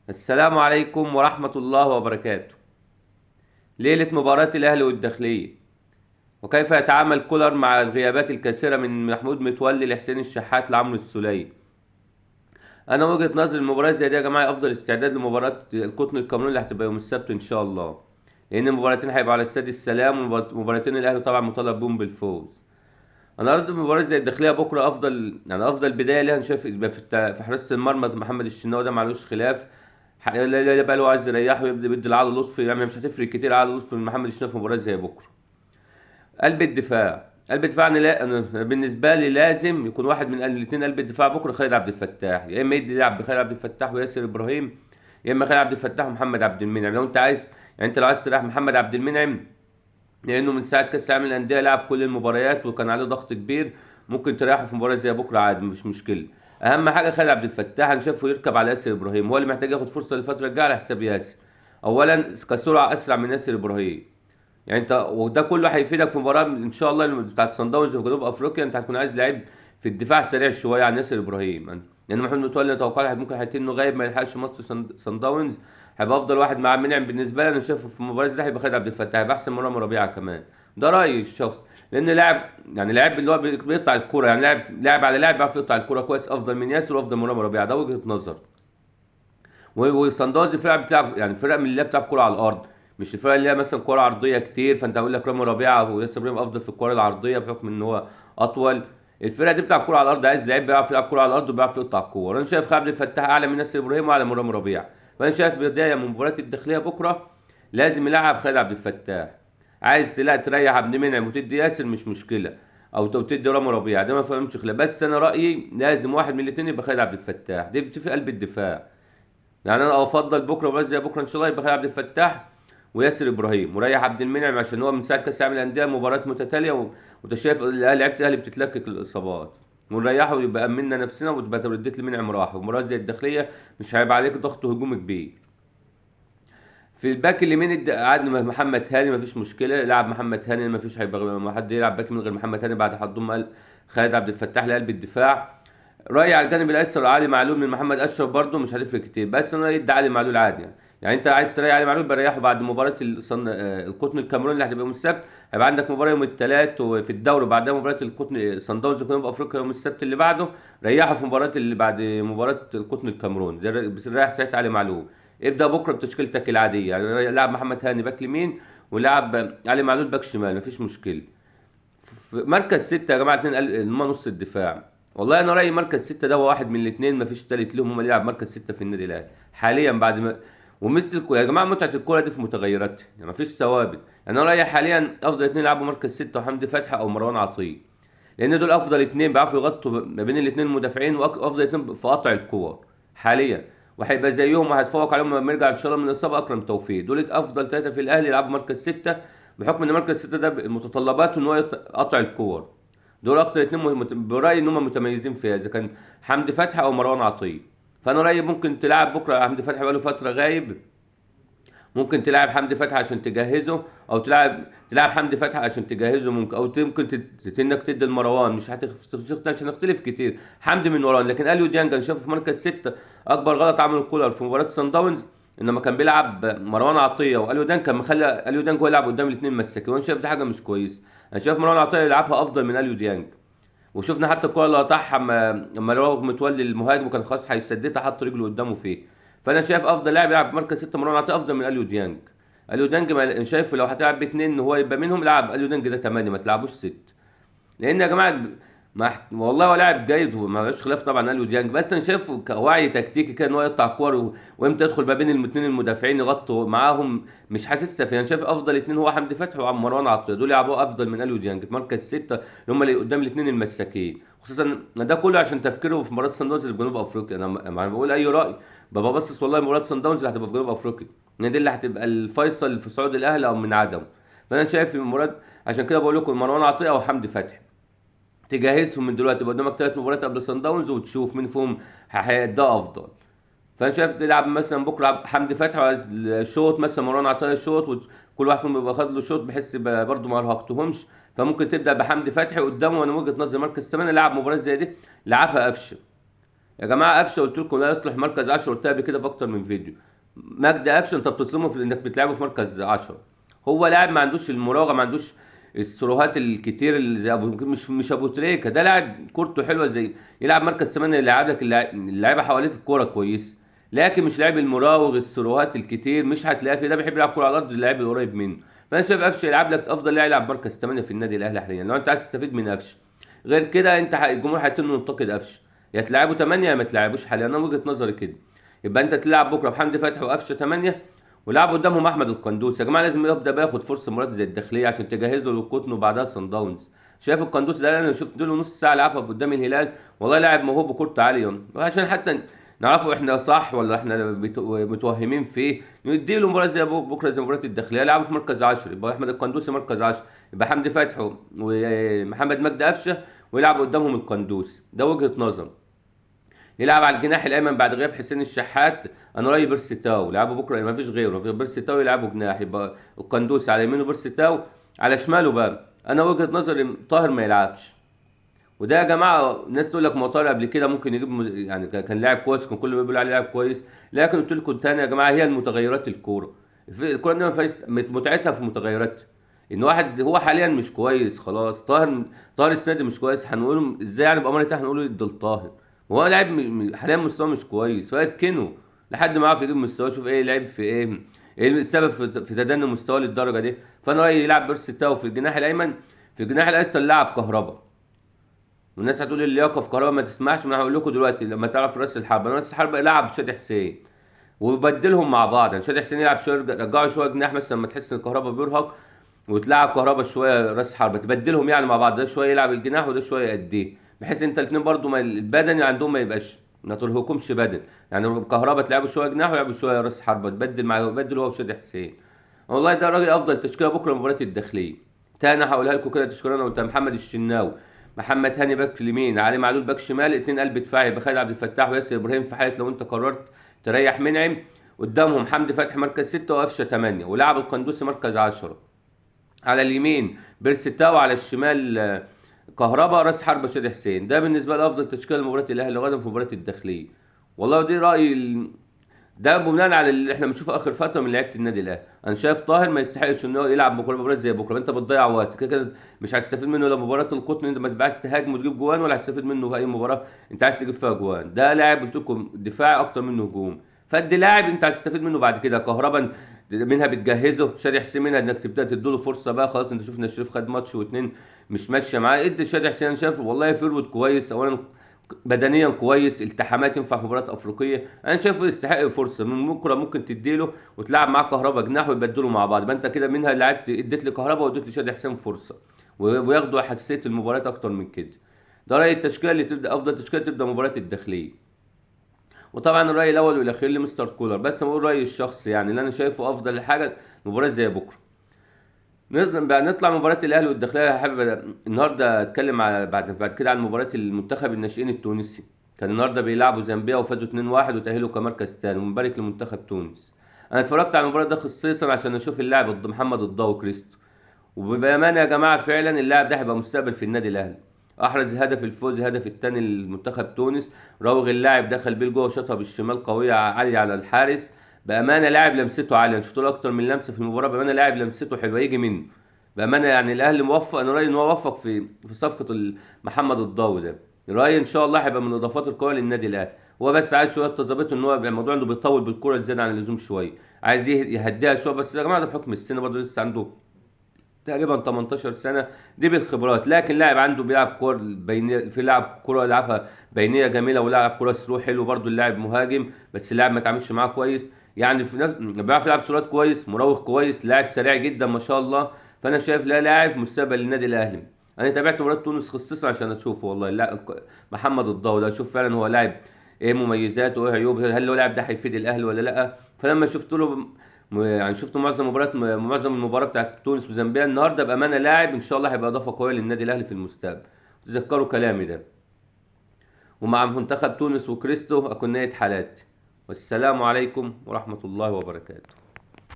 السلام عليكم ورحمة الله وبركاته. ليلة مباراة الأهلي والداخلية، وكيف يتعامل كولر مع الغيابات الكثيرة من محمود متولي لحسين الشحات لعمرو السولية. أنا وجهة نظري المباراة زي دي يا جماعة أفضل استعداد لمباراة القطن الكاميروني اللي هتبقى يوم السبت إن شاء الله، لأن المباراتين هيبقوا على استاد السلام، ومباراتين الأهلي طبعا مطالب بهم بالفوز. أنا قصدي مباراة زي الداخلية بكرة أفضل بداية ليها. أنا شايف يبقى في حراسة المرمى محمد الشناوي، ده معلوش خلاف. لا بقى له عايز يريحه ويبدا بيدي لعلي لطفي، يعني مش هتفرق كتير علي لطفي من محمد الشناوي في مباراه زي بكره. قلب الدفاع أنا بالنسبه لي لازم يكون واحد من الاثنين قلب الدفاع بكره. خالد عبد الفتاح، يا اما يدي لعب بخالد عبد الفتاح وياسر ابراهيم، يا اما خالد عبد الفتاح ومحمد عبد المنعم. لو انت عايز، يعني انت لو عايز تريح محمد عبد المنعم، لانه من ساعه كاس العالم للانديه لعب كل المباريات وكان عليه ضغط كبير، ممكن تريحه في مباراه زي بكره عادي مش مشكله. اهم حاجه خالد عبد الفتاح انا شايفه يركب على ياسر ابراهيم، هو اللي محتاج ياخد فرصه الفتره الجايه على حساب ياسر. اولا كسرعه اسرع من ياسر ابراهيم، يعني انت وده كله هيفيدك في مباراه ان شاء الله بتاعت صن داونز في جنوب افريقيا. انت هتكون عايز لعيب في الدفاع سريع شويه عن ياسر ابراهيم، لان محمود متولي اتوقع ممكن هيتم انه غايب ما يلحقش ماتش صن داونز. هيبقى افضل واحد مع منعم بالنسبه لي. انا شايفه في المباراه دي هيبقى خالد عبد الفتاح، هيبقى احسن من رامي ربيعه كمان. ده رايي الشخصي، لان لاعب اللي هو بيقطع الكوره، يعني لاعب على لاعب بيعرف يقطع الكوره كويس، افضل من ياسر وافضل من رامي ربيعه. ده وجهه نظر. وصن داونز فرقه بتلعب، يعني فرقه من اللي هي بتلعب كوره على الارض، مش الفرقه اللي هي مثلا كوره عرضيه كتير. فانت هقول لك رامي ربيعه وياسر ابراهيم افضل في الكوره العرضيه بحكم ان هو اطول. الفرقه دي بتلعب كوره على الارض، عايز لعيب بيعرف يلعب كوره على الارض وبيعرف يقطع الكوره. انا شايف خالد عبد الفتاح اعلى من ياسر ابراهيم واعلى من رامي ربيعه. فانا شايف بدايه من مباراه الداخليه بكره لازم يلعب خالد عبد الفتاح. عايز تريح عبد المنعم وتدي ياسر مش مشكله، او تدي رامي ربيعه، ده ما فهمش خلاف. بس انا رايي لازم واحد من الاثنين يبقى خالد عبد الفتاح، دي في قلب الدفاع. يعني انا افضل بكره مباراه زي بكره ان شاء الله يبقى خالد عبد الفتاح وياسر ابراهيم، وريح عبد المنعم عشان هو من ساعه كاس العالم للانديه مباريات متتاليه وانت شايف لعيبه الاهلي بتتلكك الاصابات. ونريحه ويبقى امنا نفسنا وتبقى رديت لمنعم راحه. ومباراه زي الداخليه مش هيبقى عليك ضغط هجومي كبير. في الباك اليمين قعدنا محمد هاني، مفيش مشكله، لعب محمد هاني، مفيش هيبقى ما حد يلعب باك من غير محمد هاني بعد حضم خالد عبد الفتاح لقلب الدفاع. رايي على الجانب الايسر علي معلول من محمد اشرف برده مش هتفرق كتير، بس انا رايي علي معلول عادي يعني انت عايز تريح علي معلول بريحه بعد مباراه القطن الكاميروني اللي هتبقى يوم السبت. هيبقى عندك مباراه يوم الثلاث وفي الدوري، وبعدها مباراه القطن صن داونز في جنوب افريقيا يوم السبت اللي بعده. ريحه في مباراه اللي بعد مباراه القطن الكاميروني ده، بس ريح ساعتها علي معلول. ابدا بكره بتشكيلتك العاديه، يعني لعب محمد هاني باك يمين ولعب علي معلول باك شمال، مفيش مشكله. في مركز ستة يا جماعة اتنين هما نص الدفاع. والله أنا رأيي مركز ستة ده هو واحد من الاتنين، مفيش تالت لهم، هما اللي يلعب مركز ستة في النادي الأهلي حاليا بعد ما. ومثل يا جماعة متعة الكورة دي في متغيراتها، يعني مفيش ثوابت. يعني أنا رأيي حاليا أفضل اتنين يلعبوا مركز ستة، وحمدي فتحي أو مروان عطية، لأن دول أفضل اتنين بيعرفوا يغطوا ما بين الاتنين المدافعين، وأفضل اتنين في قطع الكور حاليا. وهيبقى زيهم وهيتفوق عليهم لما يرجع إن شاء الله من الإصابة أكرم توفيق. دول أفضل ثلاثة في الأهلي يلعبوا مركز ستة، بحكم إن مركز ستة ده متطلباته إن هو قطع الكور. دول اكتر اتنين برايي ان هم متميزين فيها، اذا كان حمدي فتحي او مروان عطيه. فانا رايي ممكن تلعب بكره حمدي فتحي بقاله فتره غايب، ممكن تلعب حمدي فتحي عشان تجهزه، او تلعب حمدي فتحي عشان تجهزه، ممكن او ممكن انك تدي المروان. مش هنختلف كتير، حمدي من مروان. لكن اليو ديانج انا شايفه في مركز ستة اكبر غلط عمله كولر في مباراه سان داونز، انما كان بيلعب مروان عطيه واليو ديانج، كان مخلي اليو ديانج هو يلعب قدام الاثنين مساكين، وانا شايف دي حاجه مش كويسه. انا شايف مروان عطيه يلعبها افضل من اليو ديانج. وشفنا حتى الكوره اللي قطعها لما هو متولي المهاجم وكان خلاص هيسددها حط رجله قدامه فيه. فانا شايف افضل لاعب يلعب مركز ستة مروان عطيه افضل من اليو ديانج. اليو ديانج انا شايف لو هتلعب باثنين ان هو يبقى منهم، لعب اليو ديانج ده 8، ما تلعبوش 6. لان يا جماعه والله هو لاعب جيد وما فيش خلاف طبعا اليو ديانج، بس انا شايفه كوعي تكتيكي كده ان هو يقطع كور وامتى يدخل ما بين الاثنين المدافعين يغطوا معاهم، مش حاسسها فيه. انا شايف افضل اثنين هو حمدي فتحي ومروان عطيه، دول يلعبوا افضل من اليو ديانج في مركز ستة، اللي هم اللي قدام الاثنين المساكين. خصوصا ده كله عشان تفكيره في مباراه سان داونز اللي في جنوب افريقيا. انا لما بقول اي راي ببقى باصص والله مباراه سان داونز اللي هتبقى في جنوب افريقيا، ان دي اللي هتبقى الفيصل في صعود الاهلي او من عدمه. فانا شايف المباراه، عشان كده بقول لكم مروان عطيه او حمدي فتحي تجهزهم من دلوقتي، يبقى قدامك 3 مباريات قبل صن داونز وتشوف مين فيهم هيأدى افضل. فانا شايف تلعب مثلا بكره حمدي فتحي على الشوط، مثلا مروان عطيه الشوط، وكل واحد فيهم يبقى خد له شوط بحيث يبقى برده ما ارهقتهمش. فممكن تبدا بحمدي فتحي قدامه، وانا من وجهه نظري مركز 8 لعب مباراه زي دي لعبها قفشه. يا جماعه قفشه قلت لكم لا يصلح مركز 10، قلتها قبل كده في اكتر من فيديو. مجدي قفشه انت بتظلمه في انك بتلعبه في مركز 10. هو لاعب ما عندوش المراوغه، ما عندوش السروهات الكتير اللي زي ابو، مش ابو تريكه. ده لاعب كورته حلوه، زي يلعب مركز 8 يلعب لك اللعيبه حواليه في الكوره كويس، لكن مش لاعب المراوغ السروهات الكتير مش هتلاقيه فيه. ده بيحب يلعب كوره على الارض، اللاعب القريب منه. فانا شايف قفشه يلعب لك افضل لاعب يلعب مركز 8 في النادي الاهلي حاليا لو انت عايز تستفيد من قفشه. غير كده انت الجمهور هيتم ينتقد قفشه، يا تلعبه 8 يا ما تلعبوش حاليا، انا وجهه نظري كده. يبقى انت تلعب بكره بحمدي فتحي وقفشه 8، ولعب قدامهم احمد القندوسي. يا جماعه لازم يبدا بقى ياخد فرصه مرات زي الداخليه عشان تجهزه للقطن وبعدها صن داونز. شايف القندوسي ده؟ انا شفت له نص ساعه لعبها قدام الهلال، والله لاعب موهوب وكورته عاليه، وعشان حتى نعرفوا احنا صح ولا احنا متوهمين فيه، نديله مباراه زي بكره زي مباراه الداخليه يلعبوا في مركز 10، يبقى احمد القندوسي مركز 10، يبقى حمدي فتحي ومحمد مجدي قفشه ويلعب قدامهم القندوسي. ده وجهه نظر. يلعب على الجناح الايمن بعد غياب حسين الشحات، انا رايي بيرسي تاو يلعبوا بكره، ما فيش غيره، في بيرسي تاو يلعبوا جناح، يبقى القندوسي على يمينه بيرسي تاو، على شماله بقى انا وجهه نظري طاهر ما يلعبش. وده يا جماعه الناس تقول لك ما طاهر قبل كده ممكن يجيب يعني كان لاعب كويس، كان كله بيقول عليه لاعب كويس، لكن قلت لكم تاني يا جماعه هي المتغيرات الكوره. الكوره دي ما فيهاش متعتها في متغيراتها. ان واحد هو حاليا مش كويس خلاص، طاهر السنه دي مش كويس، هنقول ازاي يعني بامانه احنا هنقول يدي لطاهر وهو لاعب حاليا مستواه مش كويس، فيركنه لحد ما يعرف يجيب مستواه، شوف ايه لعب في ايه، ايه السبب في تدني مستواه للدرجه دي. فانا رايي يلعب بيرسي تاو في الجناح الايمن، في الجناح الايسر لاعب كهربا. والناس هتقول اللياقه في كهربا ما تسمعش، ما انا هقول لكم دلوقتي لما تعرف راس الحربه، راس الحربه يلعب شادي حسين ويبدلهم مع بعض، يعني شادي حسين يلعب شويه رجعوا شويه جناح مثلا لما تحس ان كهربا بيرهق، وتلعب كهربا شويه راس حربه، تبدلهم يعني مع بعض، ده شويه يلعب الجناح وده شويه يأديه، بحيث انت الاثنين برضو ما البدني عندهم ما يبقاش ما ترهقهمش بدن. يعني كهربا تلعبوا شويه جناح ويلعبوا شويه راس حربه، تبدل مع يبدل هو وشادي حسين. والله ده راجل افضل تشكيله بكره مباراه الداخليه. تاني هقولها لكم كده تشكيله انا قلت محمد الشناوي، محمد هاني باك يمين، علي معلول باك شمال، اتنين قلب دفاع يبقى خالد عبد الفتاح وياسر ابراهيم في حاله لو انت قررت تريح منعم. قدامهم حمدي فتحي مركز 6 وقفشه 8، ولعب القندوسي مركز 10. على اليمين بيرسي تاو، على الشمال كهربا، راس حربة شادي حسين. ده بالنسبه لي افضل تشكيله لمباراه الاهلي غدا في مباراه الداخليه. والله دي رايي ده بناء على اللي احنا بنشوفه اخر فتره من لعيبه النادي الاهلي. انا شايف طاهر ما يستحقش ان هو يلعب بكره مباراه زي بكره، انت بتضيع وقت كده كده، مش هتستفيد منه. لو مباراه القطن انت ما تبقى عايز تهاجم وتجيب جوان، ولا هتستفيد منه في اي مباراه انت عايز تجيب فيها جوان. ده لاعب قلت لكم دفاعي اكتر منه هجوم، فدي لاعب انت هتستفيد منه بعد كده. كهربا منها بتجهزه، شادي حسين منها انك تبدا تديله فرصه بقى، خلاص انت شفنا شريف خد ماتش واتنين مش ماشيه معاه، ادي شادي حسين. انا شايف والله فيرود كويس، اولا بدنيا كويس، التحامات ينفع في مباراه افريقيه، انا شايفه يستحق فرصه من بكره، ممكن تديله وتلعب معاه كهربا جناح ويبدلوا مع بعض، يبقى انت كده منها لعبت اديت لكهربا واديت لشادي حسين فرصه، وياخدوا حساسيه المباراه اكتر من كده. ده رايي التشكيله اللي تبدا، افضل تشكيله تبدا مباراه الداخليه. وطبعا الراي الاول والاخير لمستر كولر، بس بقول رايي الشخصي يعني اللي انا شايفه افضل حاجه مباراه زي بكره. نطلع مباراة الأهلي والداخلية. حابب النهارده أتكلم على بعد كده عن مباراة المنتخب الناشئين التونسي. كان النهارده بيلعبوا زامبيا وفازوا 2-1 وتأهلوا كمركز تاني، ومبارك لمنتخب تونس. أنا اتفرجت على المباراة ده خصيصا عشان أشوف اللاعب محمد الضاو كريستو، وبأمانة يا جماعة فعلا اللاعب ده هيبقى مستقبل في النادي الأهلي. أحرز هدف الفوز، هدف التاني لمنتخب تونس، راوغ اللاعب دخل بيه جوه وشاطها بالشمال قوية عالية على الحارس. بأمانة لاعب لمسته عالية، أنا شفت له أكتر من لمسة في المباراة، بأمانة لاعب لمسته حلوة يجي منه. بأمانة يعني الأهلي موفق، أنا رأيي إن هو وفق في صفقة محمد الضاوي ده. رأيي إن شاء الله هيبقى من الإضافات القوية للنادي الأهلي. هو بس عايز شوية تظبيط، إن هو الموضوع إنه بيطول بالكرة زيادة عن اللزوم شوية، عايز يهديها شوية، بس يا جماعة ده بحكم السن برضه لسه عنده تقريبا 18 سنه، دي بالخبرات. لكن لاعب عنده بيلعب كوره بينيه، في لاعب كوره يلعبها بينيه جميله، ولاعب كوره سلو حلو برده. اللاعب مهاجم بس اللاعب ما تعاملش معاه كويس، يعني في نفس بيعرف يلعب سرعات كويس، مراوغ كويس، لاعب سريع جدا ما شاء الله. فانا شايف لا لاعب مستقبل للنادي الاهلي. انا تابعت مباراه تونس خصيصا عشان اشوفه والله. لا محمد الضو ده اشوف فعلا هو لاعب ايه مميزاته وايه عيوبه، هل هو لاعب ده هيفيد الاهلي ولا لا. فلما شفت له يعني شفت معظم المباراه بتاعت تونس وزامبيا النهارده، بامانه لاعب ان شاء الله هيبقى اضافه قويه للنادي الاهلي في المستقبل. تذكروا كلامي ده. ومع منتخب تونس وكريستو اكون نهايه حالاتي. والسلام عليكم ورحمه الله وبركاته.